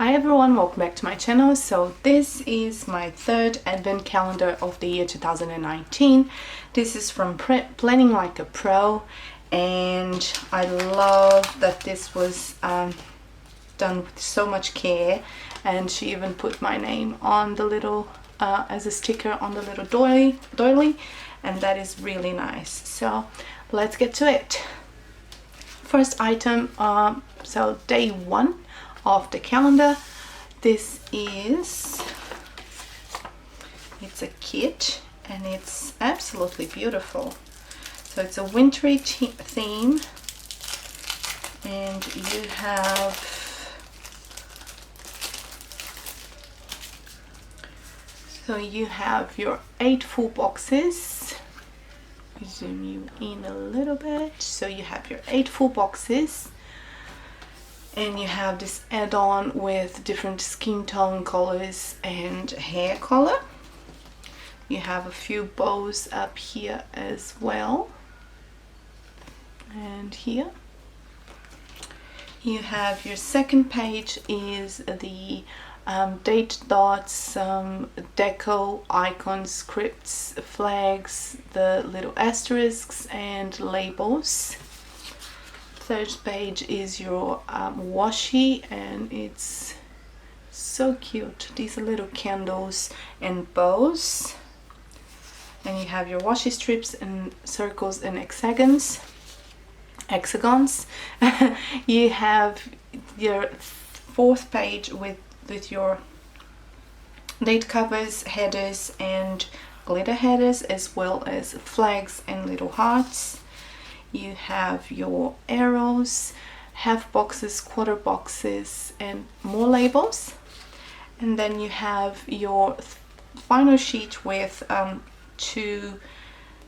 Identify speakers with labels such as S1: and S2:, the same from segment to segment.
S1: Hi everyone, welcome back to my channel. So this is my third advent calendar of the year 2019. This is from Planning Like a Pro, and I love that this was done with so much care, and she even put my name on the little as a sticker on the little doily, and that is really nice. So let's get to it. First item, so day one of the calendar. This is, it's a kit and it's absolutely beautiful. So it's a wintry theme, and you have your 8 full boxes. Zoom you in a little bit. So you have your 8 full boxes, and you have this add-on with different skin tone colors and hair color. You have a few bows up here as well, and here you have your second page is the date dots, deco icons, scripts, flags, the little asterisks and labels. Third page is your washi, and it's so cute. These are little candles and bows, and you have your washi strips and circles and hexagons. You have your fourth page with your date covers, headers and glitter headers, as well as flags and little hearts. You have your arrows, half boxes, quarter boxes and more labels. And then you have your final sheet with 2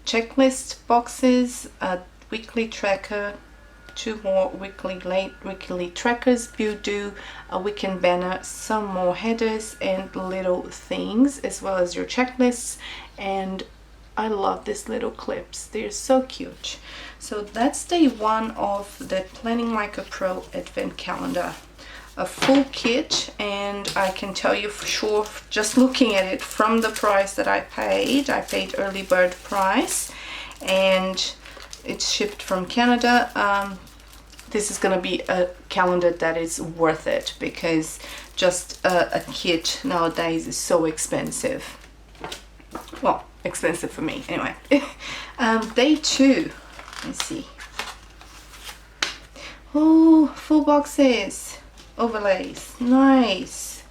S1: checklist boxes, a weekly tracker, 2 more weekly trackers, do a weekend banner, some more headers and little things, as well as your checklists. And I love these little clips, they're so cute. So that's day one of the Planning Like a Pro advent calendar, a full kit. And I can tell you for sure, just looking at it, from the price that I paid early bird price, and it's shipped from Canada. This is going to be a calendar that is worth it, because just a kit nowadays is so expensive. Well, expensive for me anyway. Day two, let's see. Oh, full boxes, overlays, nice.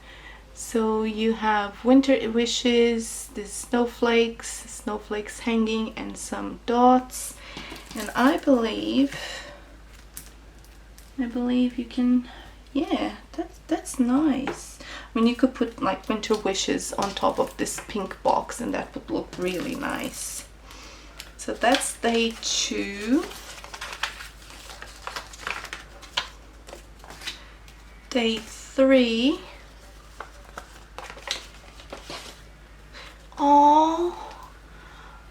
S1: So you have winter wishes, the snowflakes hanging, and some dots. And I believe you can, yeah, that's nice. I mean, you could put like winter wishes on top of this pink box, and that would look really nice. So that's day two. Day three. Oh,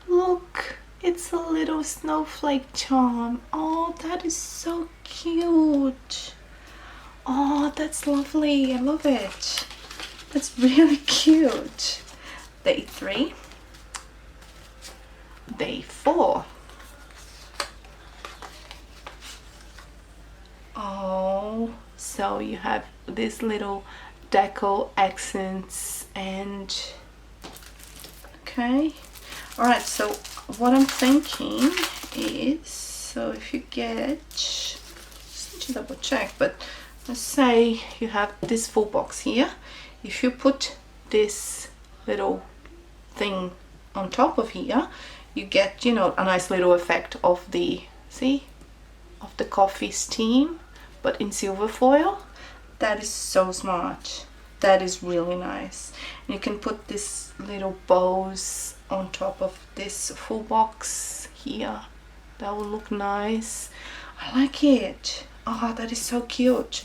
S1: look, it's a little snowflake charm. Oh, that is so cute. Oh, that's lovely. I love it. That's really cute. Day three. Day four. Oh, so you have these little deco accents and okay. All right, so what I'm thinking is, so if you get, just need to double check, but let's say you have this full box here. If you put this little thing on top of here, you get, you know, a nice little effect of the, see, of the coffee steam, but in silver foil. That is so smart. That is really nice. And you can put this little bows on top of this full box here. That will look nice. I like it. Oh, that is so cute.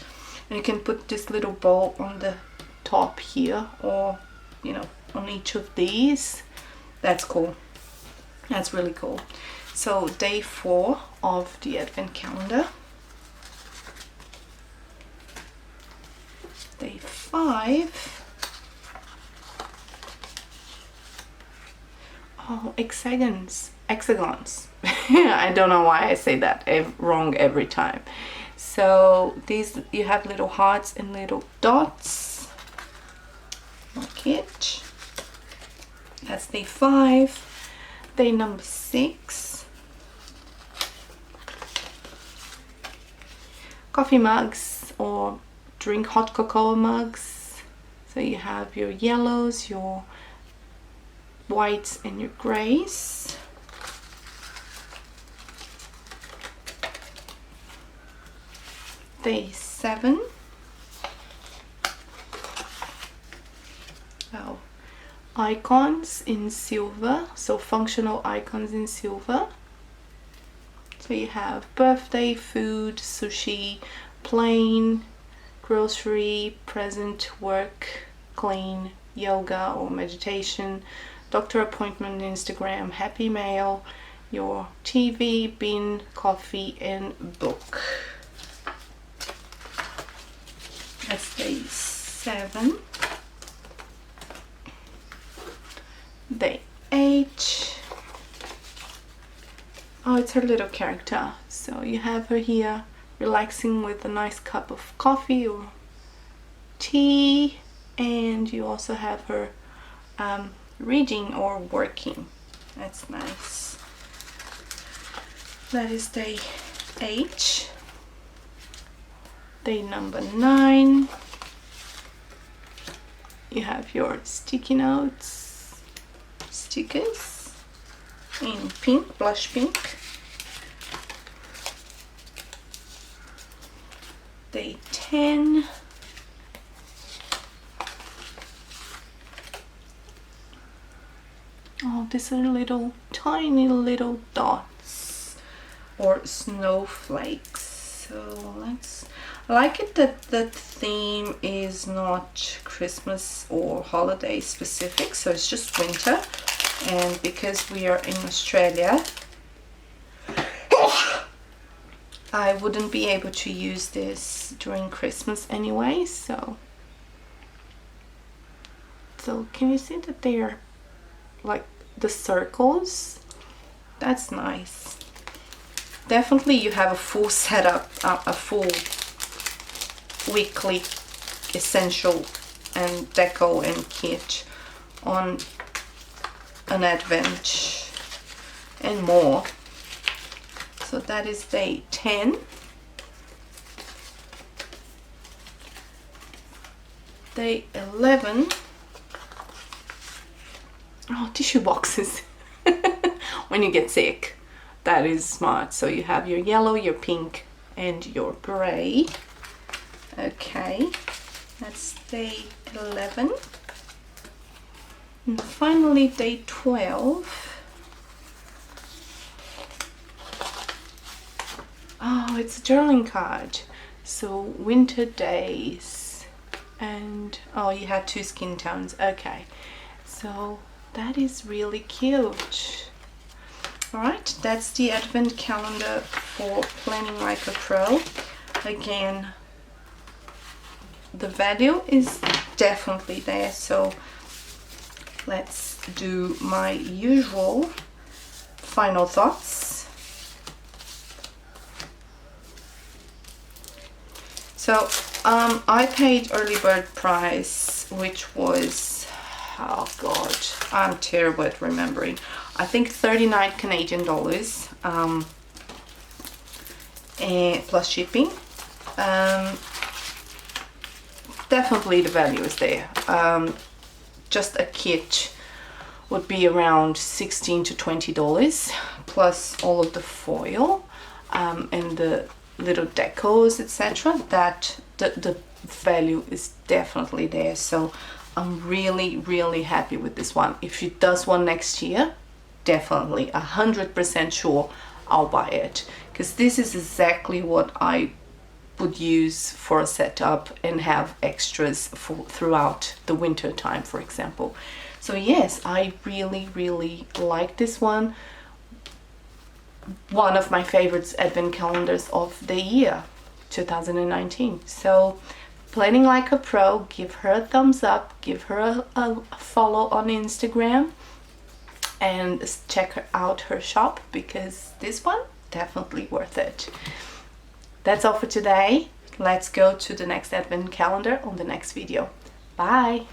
S1: And you can put this little bow on the top here, or, you know, on each of these. That's cool. That's really cool. So day 4 of the advent calendar. Day 5. Oh, hexagons. I don't know why I say that wrong every time. So these, you have little hearts and little dots, like it. That's day 5. Day number 6. Coffee mugs or drink hot cocoa mugs. So you have your yellows, your whites and your grays. Day 7. Oh, icons in silver, so functional icons in silver. So you have birthday, food, sushi, plain, grocery, present, work, clean, yoga or meditation, doctor appointment, Instagram, happy mail, your TV, bin, coffee and book. That's day 7. Day 8. Oh, it's her little character. So you have her here relaxing with a nice cup of coffee or tea, and you also have her reading or working. That's nice. That is day 8. Day number 9. You have your sticky notes, stickers in pink, blush pink. Day 10. Oh, these are little tiny little dots or snowflakes. So I like it that the theme is not Christmas or holiday specific, so it's just winter. And because we are in Australia, I wouldn't be able to use this during Christmas anyway, so can you see that they are like the circles? That's nice. Definitely you have a full setup, a full weekly essential and deco and kit on an advent and more. So that is day 10. Day 11. Oh, tissue boxes. When you get sick. That is smart. So you have your yellow, your pink, and your gray. Okay, that's day 11. And finally, day 12. Oh, it's a journaling card. So winter days, and oh, you have 2 skin tones. Okay, so that is really cute. Alright, that's the advent calendar for Planning Like a Pro. Again, the value is definitely there, so let's do my usual final thoughts. So I paid early bird price, which was, oh god, I'm terrible at remembering. I think 39 Canadian dollars, and plus shipping. Definitely the value is there. Just a kit would be around $16 to $20 plus all of the foil and the little decos, etc. That the value is definitely there. So I'm really happy with this one. If she does one next year, definitely 100% sure I'll buy it, because this is exactly what I would use for a setup and have extras for throughout the winter time, for example. So yes, I really like this one. One of my favorites advent calendars of the year 2019. So Planning Like a Pro, give her a thumbs up, give her a follow on Instagram, and check out her shop, because this one definitely worth it. That's all for today. Let's go to the next advent calendar on the next video. Bye!